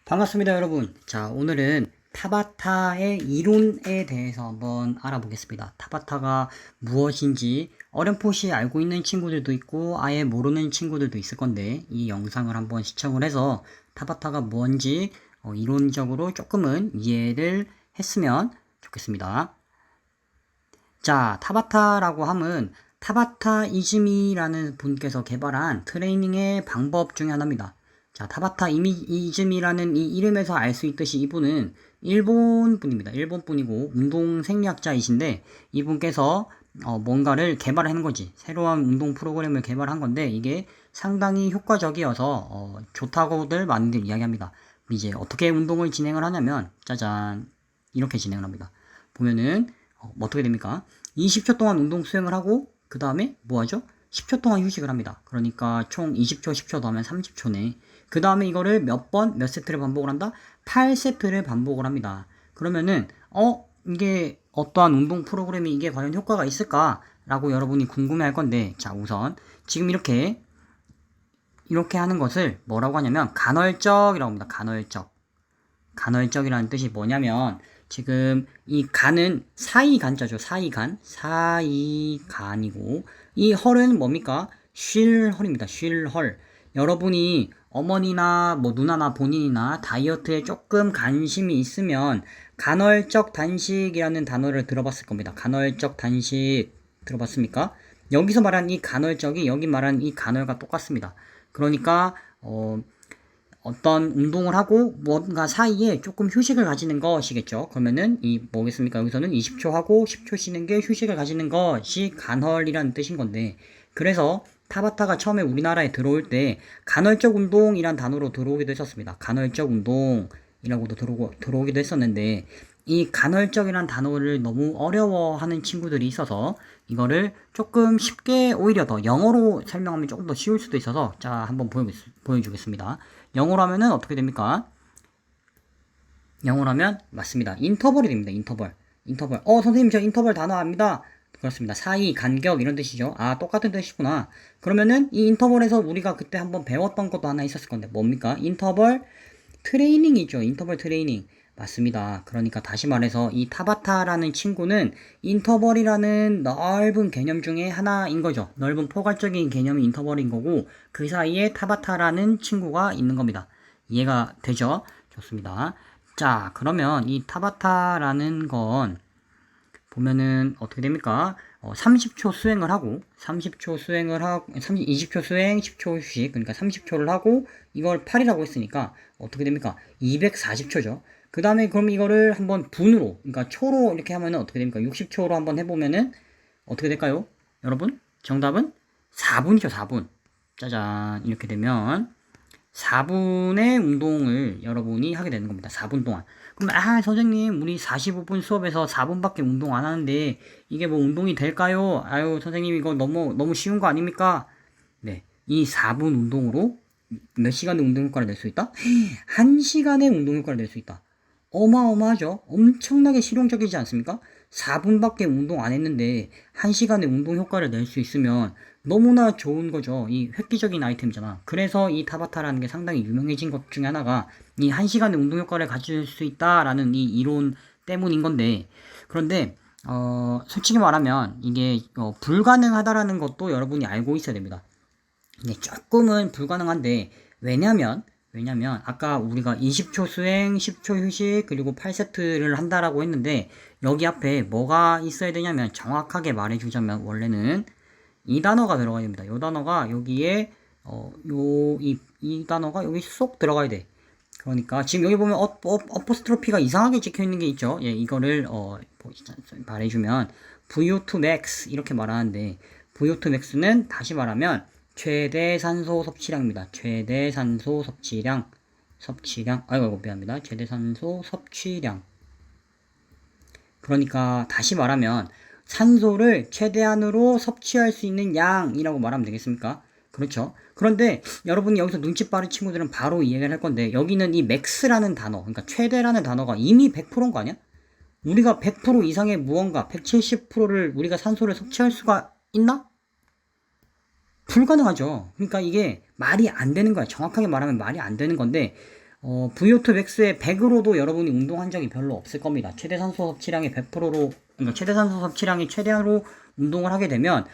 반갑습니다, 여러분. 자, 오늘은 타바타의 이론에 대해서 한번 알아보겠습니다. 타바타가 무엇인지 어렴풋이 알고 있는 친구들도 있고 아예 모르는 친구들도 있을 건데 이 영상을 한번 시청을 해서 타바타가 뭔지 이론적으로 조금은 이해를 했으면 좋겠습니다. 자, 타바타라고 하면 타바타 이즈미라는 분께서 개발한 트레이닝의 방법 중에 하나입니다. 자, 타바타 이즈미라는 이 이름에서 알 수 있듯이 이분은 일본 분입니다. 일본 분이고 운동 생리학자이신데 이분께서 뭔가를 개발하는 거지. 새로운 운동 프로그램을 개발한 건데 이게 상당히 효과적이어서 좋다고들 많이들 이야기합니다. 이제 어떻게 운동을 진행을 하냐면 짜잔 이렇게 진행을 합니다. 보면은 어떻게 됩니까? 20초 동안 운동 수행을 하고 그 다음에 뭐 하죠? 10초 동안 휴식을 합니다. 그러니까 총 20초, 10초 더하면 30초네. 그 다음에 이거를 몇 번, 몇 세트를 반복을 한다? 8세트를 반복을 합니다. 그러면은 이게 어떠한 운동 프로그램이 이게 과연 효과가 있을까? 라고 여러분이 궁금해 할 건데 자, 우선 지금 이렇게 하는 것을 뭐라고 하냐면 간헐적이라고 합니다. 간헐적이라는 뜻이 뭐냐면 지금 이 간은 사이간자죠. 사이간이고 이 헐은 뭡니까? 쉴헐입니다. 쉴헐. 여러분이 어머니나 뭐 누나나 본인이나 다이어트에 조금 관심이 있으면 간헐적 단식이라는 단어를 들어봤을 겁니다. 간헐적 단식 들어봤습니까? 여기서 말한 이 간헐적이 여기 말한 이 간헐과 똑같습니다. 그러니까 어떤 운동을 하고 뭔가 사이에 조금 휴식을 가지는 것이겠죠. 그러면은 이 뭐겠습니까? 여기서는 20초 하고 10초 쉬는 게 휴식을 가지는 것이 간헐이라는 뜻인 건데 그래서 타바타가 처음에 우리나라에 들어올 때 간헐적 운동이란 단어로 들어오기도 했었습니다. 간헐적 운동이라고도 들어오기도 했었는데 이 간헐적이란 단어를 너무 어려워하는 친구들이 있어서 이거를 조금 쉽게 오히려 더 영어로 설명하면 조금 더 쉬울 수도 있어서 자 한번 보여주겠습니다. 영어로 하면은 어떻게 됩니까? 영어로 하면 맞습니다. 인터벌이 됩니다. 인터벌. 선생님 저 인터벌 단어 압니다. 그렇습니다. 사이, 간격 이런 뜻이죠. 아, 똑같은 뜻이구나. 그러면은 이 인터벌에서 우리가 그때 한번 배웠던 것도 하나 있었을 건데 뭡니까? 인터벌 트레이닝이죠. 인터벌 트레이닝. 맞습니다. 그러니까 다시 말해서 이 타바타라는 친구는 인터벌이라는 넓은 개념 중에 하나인 거죠. 넓은 포괄적인 개념이 인터벌인 거고 그 사이에 타바타라는 친구가 있는 겁니다. 이해가 되죠? 좋습니다. 자, 그러면 이 타바타라는 건 보면은 어떻게 됩니까? 30초 수행을 하고 20초 수행, 10초 휴식, 그러니까 30초를 하고 이걸 8이라고 했으니까 어떻게 됩니까? 240초죠. 그 다음에 그럼 이거를 한번 분으로, 그러니까 초로 이렇게 하면은 어떻게 됩니까? 60초로 한번 해보면은 어떻게 될까요? 여러분? 정답은 4분이죠, 4분. 짜잔. 이렇게 되면 4분의 운동을 여러분이 하게 되는 겁니다. 4분 동안. 그럼 선생님 우리 45분 수업에서 4분밖에 운동 안 하는데 이게 뭐 운동이 될까요? 아유 선생님 이거 너무 쉬운 거 아닙니까? 네, 이 4분 운동으로 몇 시간의 운동 효과를 낼 수 있다? 1시간의 운동 효과를 낼 수 있다. 어마어마하죠? 엄청나게 실용적이지 않습니까? 4분밖에 운동 안 했는데 1시간의 운동 효과를 낼 수 있으면 너무나 좋은 거죠. 이 획기적인 아이템이잖아. 그래서 이 타바타라는 게 상당히 유명해진 것 중에 하나가 이 1시간의 운동 효과를 가질 수 있다라는 이 이론 때문인 건데 그런데 솔직히 말하면 이게 불가능하다라는 것도 여러분이 알고 있어야 됩니다. 이게 조금은 불가능한데 왜냐면 아까 우리가 20초 수행, 10초 휴식, 그리고 8세트를 한다라고 했는데 여기 앞에 뭐가 있어야 되냐면 정확하게 말해주자면 원래는 이 단어가 들어가야 됩니다. 이 단어가 여기에 이 단어가 여기 쏙 들어가야 돼. 그러니까 지금 여기 보면 어퍼스트로피가 이상하게 찍혀 있는 게 있죠. 예, 이거를 말해주면 VO2 max 이렇게 말하는데 VO2 max는 다시 말하면 최대 산소 섭취량입니다. 최대 산소 섭취량. 아이고 미안합니다. 최대 산소 섭취량. 그러니까 다시 말하면 산소를 최대한으로 섭취할 수 있는 양이라고 말하면 되겠습니까? 그렇죠. 그런데 여러분이 여기서 눈치 빠른 친구들은 바로 이해를 할 건데 여기는 이 맥스라는 단어, 그러니까 최대라는 단어가 이미 100%인 거 아니야? 우리가 100% 이상의 무언가, 170%를 우리가 산소를 섭취할 수가 있나? 불가능하죠. 그러니까 이게 말이 안 되는 거야. 정확하게 말하면 말이 안 되는 건데 VO2 맥스의 100으로도 여러분이 운동한 적이 별로 없을 겁니다. 최대 산소 섭취량의 100%로, 그러니까 최대 산소 섭취량이 최대로 운동을 하게 되면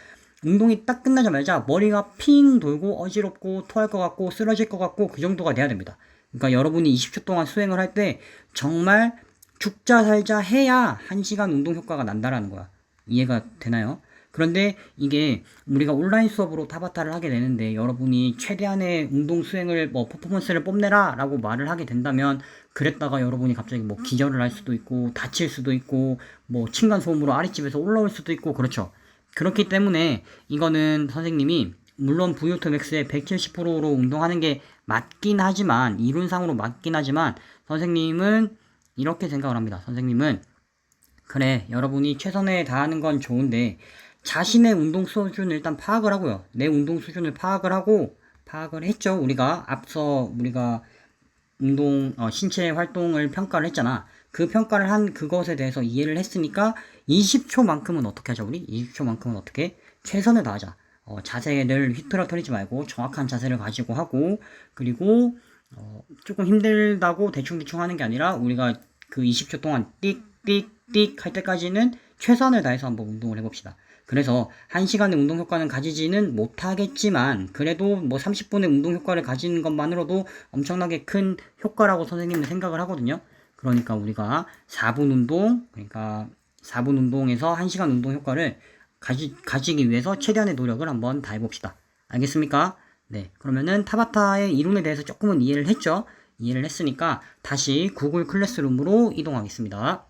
운동이 딱 끝나자마자 머리가 핑 돌고 어지럽고 토할 것 같고 쓰러질 것 같고 그 정도가 돼야 됩니다. 그러니까 여러분이 20초 동안 수행을 할 때 정말 죽자 살자 해야 1시간 운동 효과가 난다라는 거야. 이해가 되나요? 그런데 이게 우리가 온라인 수업으로 타바타를 하게 되는데 여러분이 최대한의 운동 수행을 퍼포먼스를 뽐내라 라고 말을 하게 된다면 그랬다가 여러분이 갑자기 기절을 할 수도 있고 다칠 수도 있고 층간소음으로 아랫집에서 올라올 수도 있고 그렇죠. 그렇기 때문에 이거는 선생님이 물론 VO2 맥스의 170%로 운동하는 게 맞긴 하지만 이론상으로 맞긴 하지만 선생님은 이렇게 생각을 합니다. 선생님은 그래 여러분이 최선을 다하는 건 좋은데 자신의 운동 수준을 일단 파악을 하고요. 내 운동 수준을 파악을 했죠. 우리가 앞서 운동 신체 활동을 평가를 했잖아. 그 평가를 한 그것에 대해서 이해를 했으니까 20초만큼은 어떻게 하자 우리? 20초만큼은 어떻게? 최선을 다하자. 자세를 휘트러뜨리지 말고 정확한 자세를 가지고 하고 그리고 조금 힘들다고 대충대충 하는 게 아니라 우리가 그 20초 동안 띡띡띡 할 때까지는 최선을 다해서 한번 운동을 해봅시다. 그래서 1시간의 운동 효과는 가지지는 못하겠지만 그래도 30분의 운동 효과를 가지는 것만으로도 엄청나게 큰 효과라고 선생님은 생각을 하거든요. 그러니까 우리가 4분 운동, 그러니까 4분 운동에서 1시간 운동 효과를 가지기 위해서 최대한의 노력을 한번 다해봅시다. 알겠습니까? 네, 그러면은 타바타의 이론에 대해서 조금은 이해를 했죠? 이해를 했으니까 다시 구글 클래스룸으로 이동하겠습니다.